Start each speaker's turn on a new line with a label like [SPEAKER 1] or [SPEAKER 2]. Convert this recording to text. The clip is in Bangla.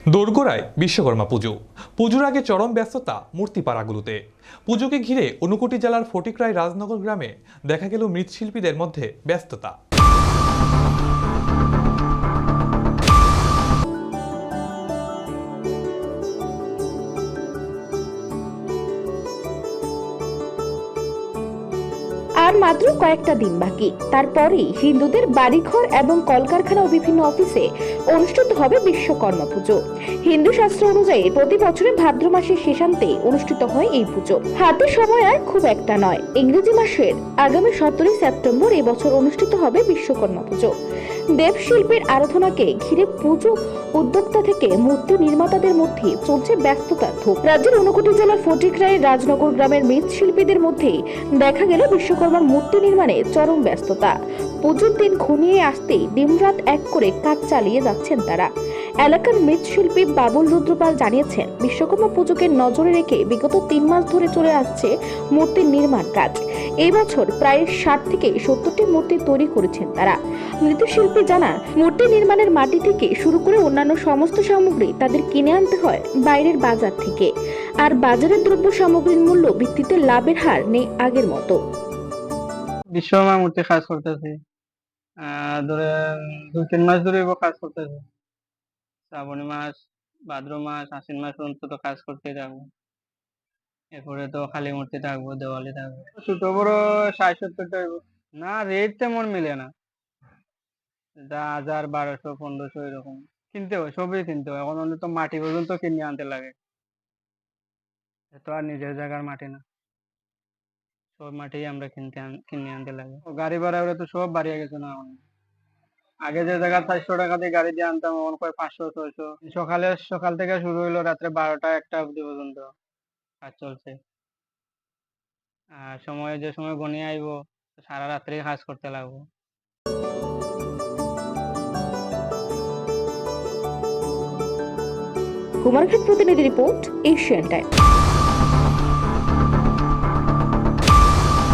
[SPEAKER 1] দোরগোড়ায় বিশ্বকর্মা পুজো। পুজোর আগে চরম ব্যস্ততা মূর্তিপাড়াগুলোতে। পুজোকে ঘিরে ঊনকোটি জেলার ফটিকরায় রাজনগর গ্রামে দেখা গেল মৃৎশিল্পীদের মধ্যে ব্যস্ততা।
[SPEAKER 2] আর মাত্র কয়েকটা দিন বাকি, তারপরেই হিন্দুদের বাড়িঘর এবং কলকারখানা ও বিভিন্ন অফিসে অনুষ্ঠিত হবে বিশ্বকর্মা পুজো। হিন্দু শাস্ত্র অনুযায়ী প্রতি বছরের ভাদ্র মাসের শেষান্তে অনুষ্ঠিত হয় এই পুজো। হাতে সময় আর খুব একটা নয়। ইংরেজি মাসের আগামী 17 সেপ্টেম্বর এই বছর অনুষ্ঠিত হবে বিশ্বকর্মা পুজো। দেবশিল্পের আরাধনাকে ঘিরে পুজো উদ্যোক্তা থেকে মূর্তি নির্মাতাদের মধ্যে চলছে ব্যস্ততার ধূপ। রাজ্যের ঊনকোটি জেলার ফটিকরায়ের রাজনগর গ্রামের মৃৎশিল্পীদের মধ্যে দেখা গেল বিশ্বকর্মার মূর্তি নির্মাণে চরম ব্যস্ততা। পুজোর দিন ঘনিয়ে আসতেই দিনরাত এক করে কাজ চালিয়ে যাচ্ছেন তারা। এলাকার মৃৎশিল্পী বাবুল রুদ্রপাল জানিয়েছেন, বিশ্বকর্মা পুজোকে নজরে রেখে বিগত 3 মাস ধরে চলে আসছে মূর্তির নির্মাণ কাজ। এই বছর প্রায় 60 থেকে 70টি মূর্তি তৈরি করেছেন তারা। মৃৎশিল্পী জানান, মূর্তি নির্মাণের মাটি থেকে শুরু করে অন্যান্য সমস্ত সামগ্রী তাদের কিনে আনতে হয় বাইরের বাজার থেকে। আর বাজারের দ্রব্য সামগ্রীর মূল্য ভিত্তিতে লাভের হার নেই আগের মতো।
[SPEAKER 3] বিশ্বকর্মা মূর্তি কাজ করতেছি, ধরে 2-3 মাস ধরে কাজ করতেছি। শ্রাবণী মাস, ভাদ্র মাস, আশ্বিন মাস অন্তত কাজ করতেই থাকবো। এরপরে তো কালী মূর্তি থাকবো, দেওয়ালি থাকবে, ছোট বড় 60-70টা হইব। না, রেট তেমন মিলে না, 1000, 1200, 1500 এরকম কিনতে হয়, সবই কিনতে হয়। এখন তো মাটি পর্যন্ত কিনে আনতে লাগে, তো আর নিজের জায়গার মাটি না, সব মাটি আমরা কিনে আনতে লাগে। গাড়ি ভাড়া ওরা তো সব বাড়িয়ে গেছে না এখন। আগে যে জায়গা 400 টাকা দিয়ে গাড়ি দিয়ে আনতাম, এখন কয় 500-600। সকাল থেকে শুরু হইলো, রাত্রে 12টা-1টা অব্দি পর্যন্ত কাজ চলছে। আর যে সময় ঘনিয়ে আইবো, সারা রাত্রি কাজ করতে লাগবো।
[SPEAKER 2] কুমারঘাট প্রতিনিধি রিপোর্ট, এশিয়ান টাইম।